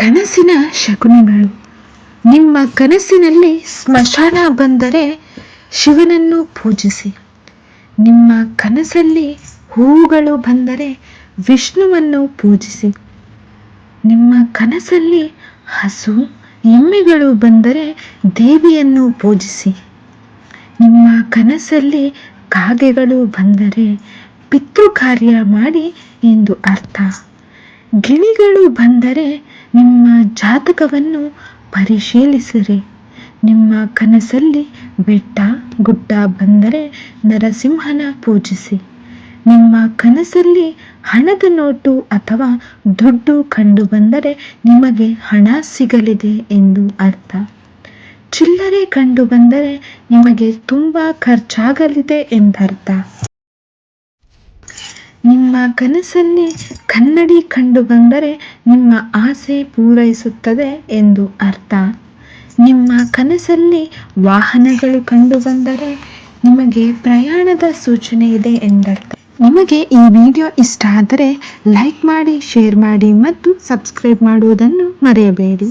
ಕನಸಿನ ಶಕುನಗಳು. ನಿಮ್ಮ ಕನಸಿನಲ್ಲಿ ಸ್ಮಶಾನ ಬಂದರೆ ಶಿವನನ್ನು ಪೂಜಿಸಿ. ನಿಮ್ಮ ಕನಸಲ್ಲಿ ಹೂವುಗಳು ಬಂದರೆ ವಿಷ್ಣುವನ್ನು ಪೂಜಿಸಿ. ನಿಮ್ಮ ಕನಸಲ್ಲಿ ಹಸು ಎಮ್ಮೆಗಳು ಬಂದರೆ ದೇವಿಯನ್ನು ಪೂಜಿಸಿ. ನಿಮ್ಮ ಕನಸಲ್ಲಿ ಕಾಗೆಗಳು ಬಂದರೆ ಪಿತೃ ಕಾರ್ಯ ಮಾಡಿ ಎಂದು ಅರ್ಥ. ಗಿಳಿಗಳು ಬಂದರೆ ನಿಮ್ಮ ಜಾತಕವನ್ನು ಪರಿಶೀಲಿಸಿರಿ. ನಿಮ್ಮ ಕನಸಲ್ಲಿ ಬೆಟ್ಟ ಗುಡ್ಡ ಬಂದರೆ ನರಸಿಂಹನ ಪೂಜಿಸಿ. ನಿಮ್ಮ ಕನಸಲ್ಲಿ ಹಣದ ನೋಟು ಅಥವಾ ದುಡ್ಡು ಕಂಡು ಬಂದರೆ ನಿಮಗೆ ಹಣ ಸಿಗಲಿದೆ ಎಂದು ಅರ್ಥ. ಚಿಲ್ಲರೆ ಕಂಡು ಬಂದರೆ ನಿಮಗೆ ತುಂಬ ಖರ್ಚಾಗಲಿದೆ ಎಂದರ್ಥ. ನಿಮ್ಮ ಕನಸಲ್ಲಿ ಕನ್ನಡಿ ಕಂಡು ಬಂದರೆ ನಿಮ್ಮ ಆಸೆ ಪೂರೈಸುತ್ತದೆ ಎಂದು ಅರ್ಥ. ನಿಮ್ಮ ಕನಸಲ್ಲಿ ವಾಹನಗಳು ಕಂಡು ಬಂದರೆ ನಿಮಗೆ ಪ್ರಯಾಣದ ಸೂಚನೆ ಇದೆ ಎಂದರ್ಥ. ನಿಮಗೆ ಈ ವಿಡಿಯೋ ಇಷ್ಟ ಆದರೆ ಲೈಕ್ ಮಾಡಿ, ಶೇರ್ ಮಾಡಿ ಮತ್ತು ಸಬ್ಸ್ಕ್ರೈಬ್ ಮಾಡುವುದನ್ನು ಮರೆಯಬೇಡಿ.